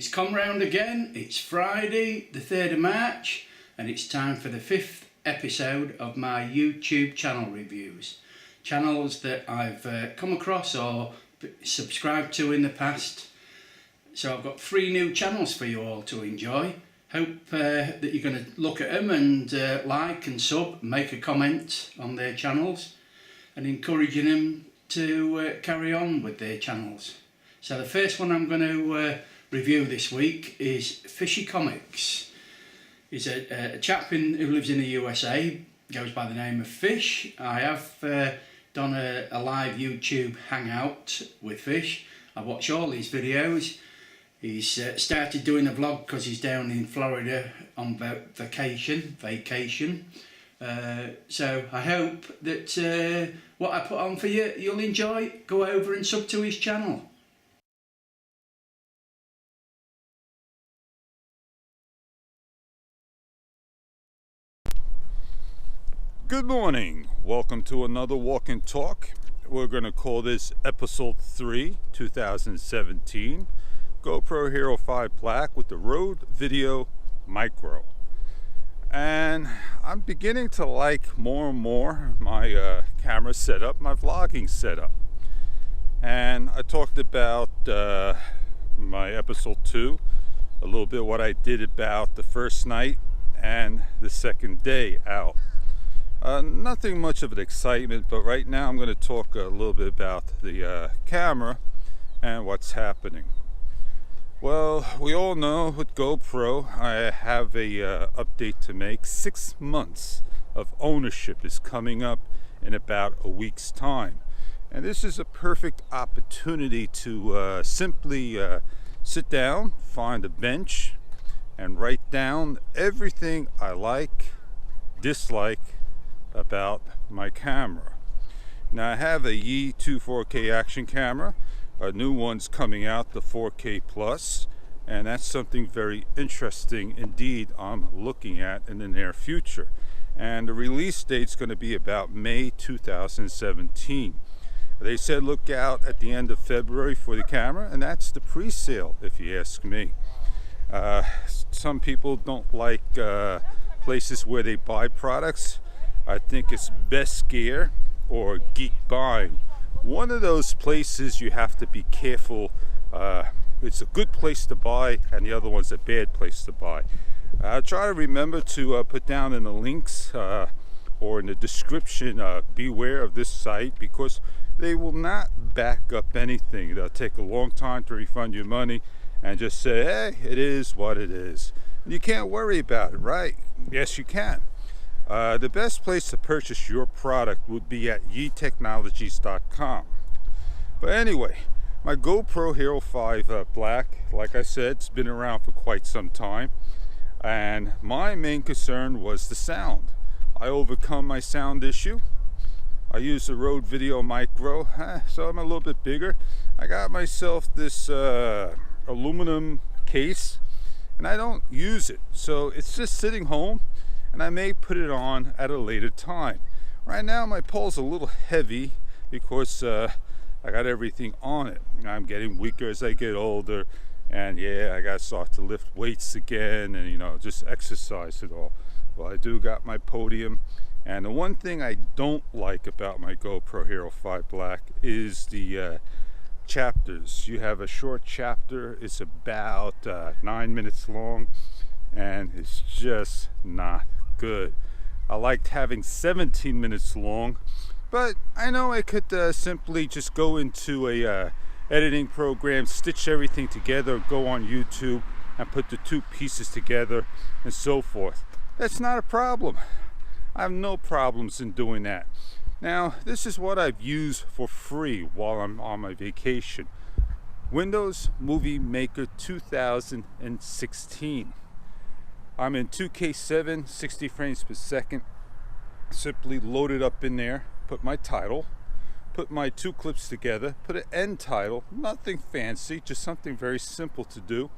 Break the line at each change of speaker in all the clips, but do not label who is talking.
It's come round again. It's Friday the 3rd of March and it's time for the 5th episode of my YouTube channel reviews. Channels that I've come across or subscribed to in the past. So I've got 3 new channels for you all to enjoy. Hope that you're going to look at them and like and sub, make a comment on their channels and encouraging them to carry on with their channels. So the first one I'm going to review this week is fishycomics. He's a chap who lives in the USA, goes by the name of Fish. I have done a live YouTube hangout with Fish. I watch all his videos. He's started doing a vlog because he's down in Florida on vacation. So I hope that what I put on for you, you'll enjoy. Go over and sub to his channel.
Good morning. Welcome to another Walk and Talk. We're going to call this episode 3, 2017. GoPro Hero 5 Black with the Rode Video Micro. And I'm beginning to like more and more my camera setup, my vlogging setup. And I talked about my episode 2, a little bit what I did about the first night and the second day out. Nothing much of an excitement, but right now I'm going to talk a little bit about the camera and what's happening. Well, we all know with GoPro, I have a update to make. 6 months of ownership is coming up in about a week's time. And this is a perfect opportunity to simply sit down, find a bench, and write down everything I like, dislike, about my camera. Now I have a Yi 2 4K action camera. A new one's coming out, the 4K Plus, and that's something very interesting indeed I'm looking at in the near future. And the release date's going to be about May 2017. They said look out at the end of February for the camera, and that's the pre-sale if you ask me. Some people don't like places where they buy products. I think it's Best Gear or Geek Buying. One of those places you have to be careful. It's a good place to buy and the other one's a bad place to buy. Try to remember to put down in the links or in the description, beware of this site because they will not back up anything. They'll take a long time to refund your money and just say, hey, it is what it is. And you can't worry about it, right? Yes, you can. The best place to purchase your product would be at yetechnologies.com. But anyway, my GoPro Hero 5 Black, like I said, it's been around for quite some time. And my main concern was the sound. I overcome my sound issue. I use the Rode Video Micro, so I'm a little bit bigger. I got myself this aluminum case, and I don't use it. So it's just sitting home. And I may put it on at a later time. Right now my pole's a little heavy because I got everything on it. I'm getting weaker as I get older, and yeah, I got to start to lift weights again and just exercise it all. Well, I do got my podium, and the one thing I don't like about my GoPro Hero 5 Black is the chapters. You have a short chapter, it's about 9 minutes long, and it's just not good. I liked having 17 minutes long, but I know I could simply just go into a editing program, stitch everything together, go on YouTube and put the 2 pieces together and so forth. That's not a problem. I have no problems in doing that. Now, this is what I've used for free while I'm on my vacation. Windows Movie Maker 2016. I'm in 2K7, 60 frames per second. Simply load it up in there, put my title, put my 2 clips together, put an end title, nothing fancy, just something very simple to do,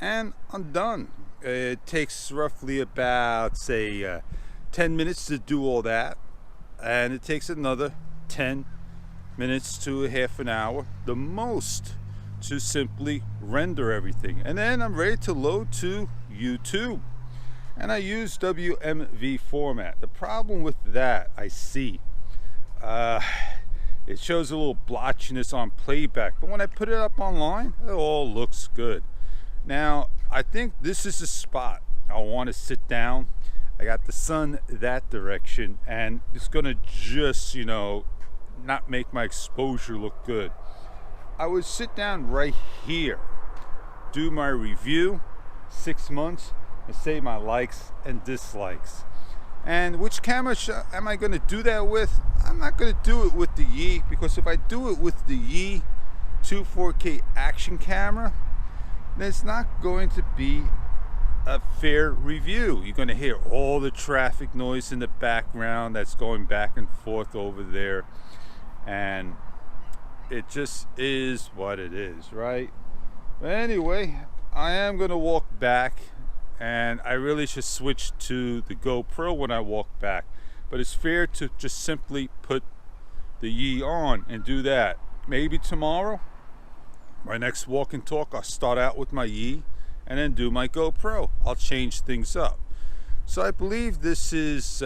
and I'm done. It takes roughly about, say, 10 minutes to do all that, and it takes another 10 minutes to a half an hour, the most, to simply render everything. And then I'm ready to load to YouTube. And I use WMV format. The problem with that, I see, it shows a little blotchiness on playback, but when I put it up online, it all looks good. Now, I think this is the spot I want to sit down. I got the sun that direction, and it's gonna just, you know, not make my exposure look good. I would sit down right here, do my review, 6 months, and say my likes and dislikes. And which camera am I going to do that with? I'm not going to do it with the Yi, because if I do it with the Yi 4K action camera, then it's not going to be a fair review. You're going to hear all the traffic noise in the background that's going back and forth over there, and it just is what it is, right? But anyway, I am going to walk back, and I really should switch to the GoPro when I walk back, but it's fair to just simply put the Yi on and do that. Maybe tomorrow, my next walk and talk, I'll start out with my Yi and then do my GoPro. I'll change things up. So I believe this is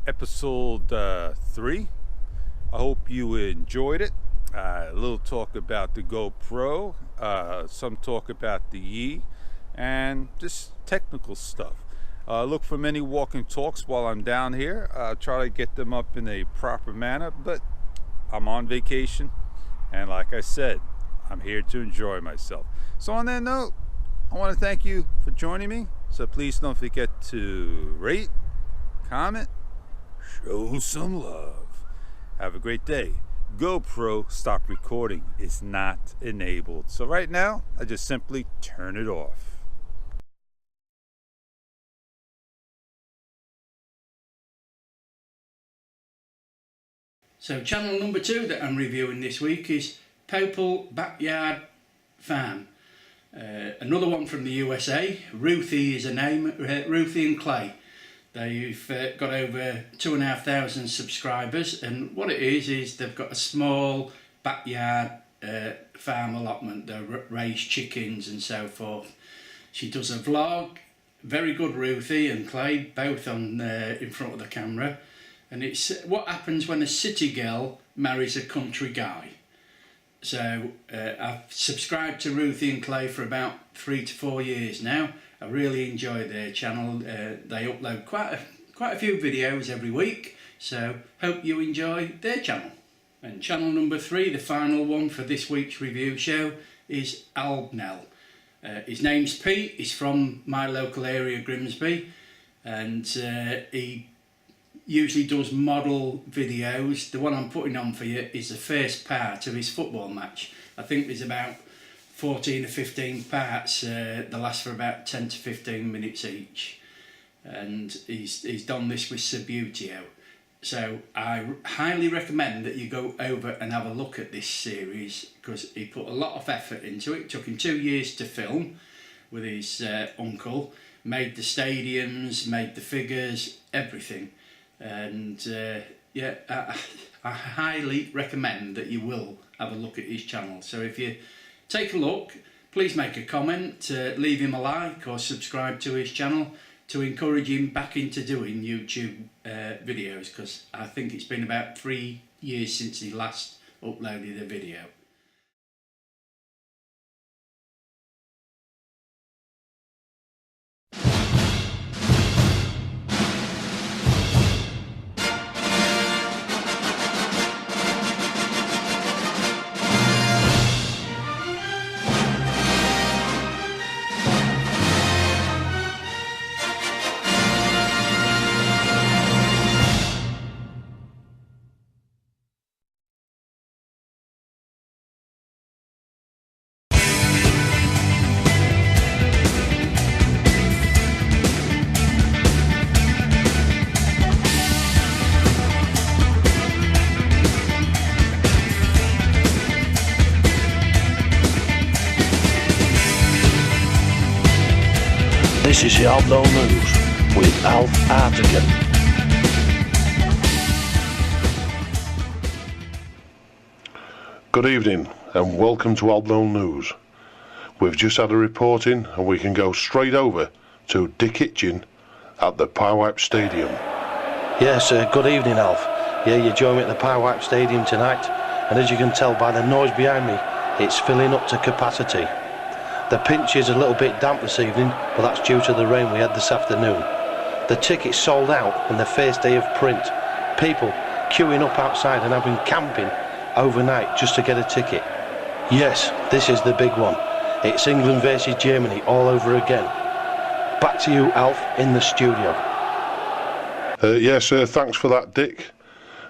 episode 3. I hope you enjoyed it. A little talk about the GoPro, some talk about the Yi, and just technical stuff. Look for many walking talks while I'm down here. Try to get them up in a proper manner, but I'm on vacation, and like I said, I'm here to enjoy myself. So on that note, I want to thank you for joining me. So please don't forget to rate, comment, show some love. Have a great day. GoPro stop recording is not enabled. So right now, I just simply turn it off.
So channel number 2 that I'm reviewing this week is Pople Backyard Farm. Another one from the USA. Ruthie is a name, Ruthie and Clay. They've got over 2,500 subscribers, and what it is they've got a small backyard farm allotment. They raise chickens and so forth. She does a vlog, very good, Ruthie and Clay, both on in front of the camera. And it's what happens when a city girl marries a country guy. So I've subscribed to Ruthie and Clay for about 3 to 4 years now. I really enjoy their channel. They upload quite a few videos every week. So hope you enjoy their channel. And channel number 3, the final one for this week's review show, is Albnel. His name's Pete. He's from my local area, Grimsby, and he usually does model videos. The one I'm putting on for you is the first part of his football match. I think there's about 14 or 15 parts. They last for about 10 to 15 minutes each, and he's done this with Subbuteo. So I highly recommend that you go over and have a look at this series, because he put a lot of effort into it. It took him 2 years to film with his uncle, made the stadiums, made the figures, everything. And yeah, I highly recommend that you will have a look at his channel. So if you take a look, please make a comment, leave him a like or subscribe to his channel to encourage him back into doing YouTube videos, because I think it's been about 3 years since he last uploaded a video.
This is the Albnel News with Alf Artigan. Good evening. and welcome to Albnel News. We've just had a report in and we can go straight over to Dick Hitchin at the Powewipe Stadium.
Yes, good evening, Alf. Yeah, you join me at the Powewipe Stadium tonight, and as you can tell by the noise behind me, it's filling up to capacity. The pitch is a little bit damp this evening, but that's due to the rain we had this afternoon. The tickets sold out on the first day of print. People queuing up outside and having camping overnight just to get a ticket. Yes, this is the big one. It's England versus Germany all over again. Back to you, Alf, in the studio.
Yes, thanks for that, Dick.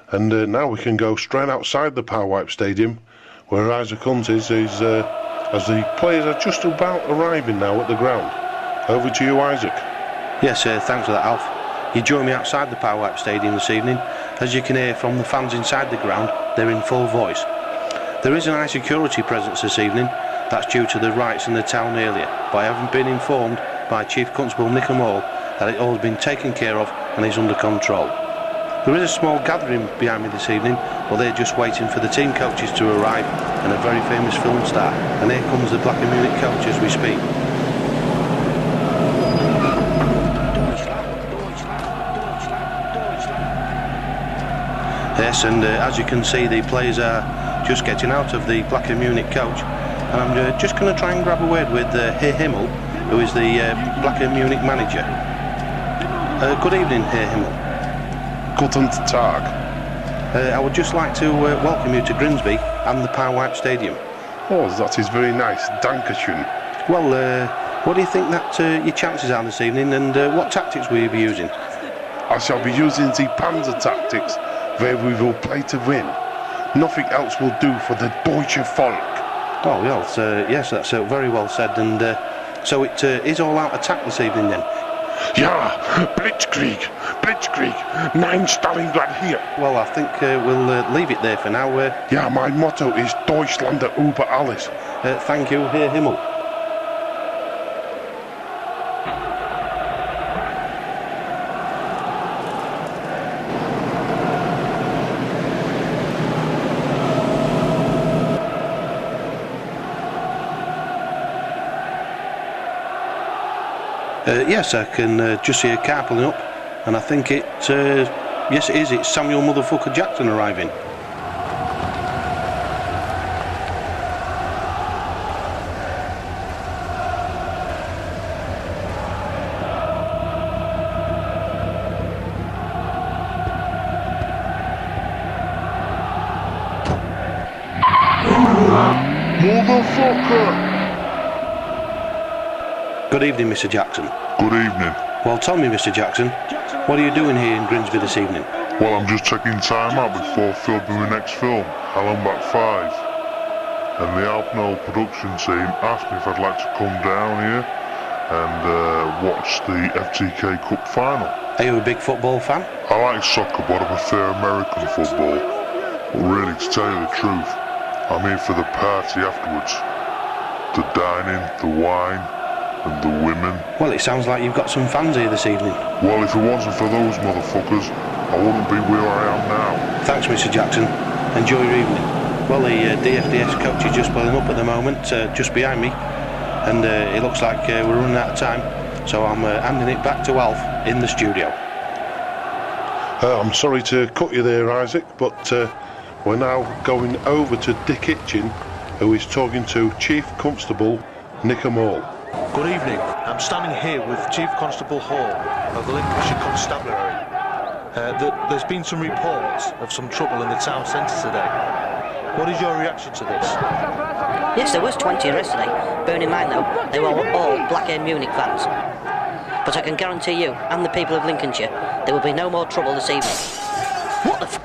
And now we can go straight outside the Powewipe Stadium, where Isaac Hunt is as the players are just about arriving now at the ground. Over to you, Isaac.
Yes, thanks for that, Alf. You join me outside the Powewipe Stadium this evening. As you can hear from the fans inside the ground, they're in full voice. There is an high security presence this evening. That's due to the riots in the town earlier, but I haven't been informed by Chief Constable Nick Hall that it all has been taken care of and is under control. There is a small gathering behind me this evening, but they're just waiting for the team coaches to arrive and a very famous film star. And here comes the Black and Munich coach as we speak. Yes, and as you can see, the players are just getting out of the Black and Munich coach. And I'm just going to try and grab a word with Herr Himmel, who is the Black and Munich manager. Good evening, Herr Himmel.
Guten Tag.
I would just like to welcome you to Grimsby and the Powewipe Stadium.
Oh, that is very nice. Dankeschön.
Well, what do you think that your chances are this evening, and what tactics will you be using?
I shall be using the Panzer tactics, where we will play to win. Nothing else will do for the Deutsche Volk.
Oh, well, yes, that's very well said, and so it is all-out attack this evening then?
Ja, Blitzkrieg, Blitzkrieg, nein Stalingrad hier.
Well, I think we'll leave it there for now.
Ja, my motto is Deutschland über alles.
Thank you, Herr Himmel. Yes, I can just see a car pulling up, and I think yes it is, it's Samuel Motherfucker Jackson arriving.
Motherfucker!
Good evening, Mr. Jackson.
Good evening.
Well, tell me, Mr. Jackson, what are you doing here in Grimsby this evening?
Well, I'm just taking time out before filming my next film, Albnel 5. And the Albnel production team asked me if I'd like to come down here and watch the FTK Cup final.
Are you a big football fan?
I like soccer, but I prefer American football. But really, to tell you the truth, I'm here for the party afterwards. The dining, the wine, and the women.
Well, it sounds like you've got some fans here this evening.
Well, if it wasn't for those motherfuckers, I wouldn't be where I am now.
Thanks, Mr. Jackson. Enjoy your evening. Well, the DFDS coach is just pulling up at the moment, just behind me, and it looks like we're running out of time, so I'm handing it back to Alf in the studio.
I'm sorry to cut you there, Isaac, but we're now going over to Dick Hitchin, who is talking to Chief Constable Nick Hall.
Good evening. I'm standing here with Chief Constable Hall of the Lincolnshire Constabulary. There's been some reports of some trouble in the town centre today. What is your reaction to this?
Yes, there was 20 yesterday. Bearing in mind, though, they were all Black and Munich fans. But I can guarantee you, and the people of Lincolnshire, there will be no more trouble this evening. What the f***?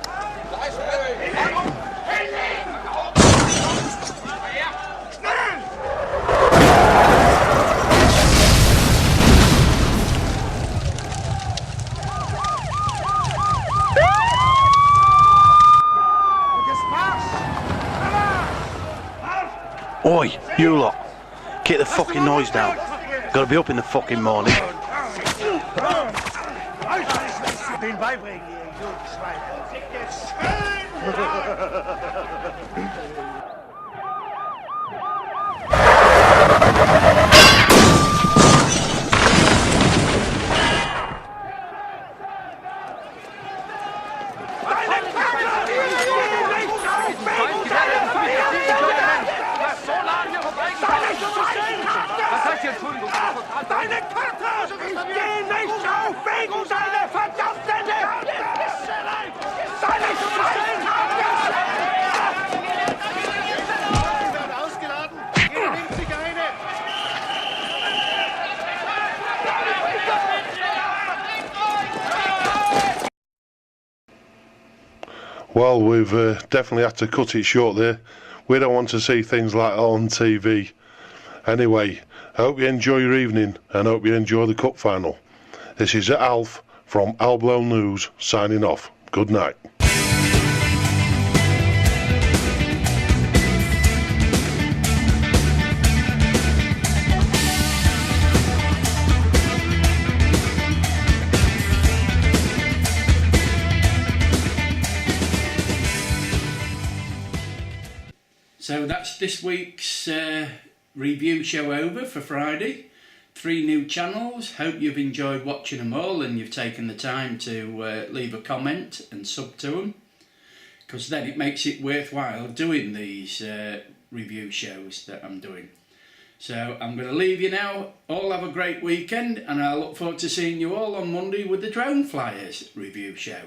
Oi, you lot, keep the fucking noise down. Gotta be up in the fucking morning.
Well, we've definitely had to cut it short there. We don't want to see things like that on TV. Anyway, I hope you enjoy your evening and hope you enjoy the cup final. This is Alf from Albnel News signing off. Good night.
So that's this week's review show over for Friday. 3 new channels. Hope you've enjoyed watching them all and you've taken the time to leave a comment and sub to them, because then it makes it worthwhile doing these review shows that I'm doing. So I'm going to leave you now. All have a great weekend and I look forward to seeing you all on Monday with the Drone Flyers review show.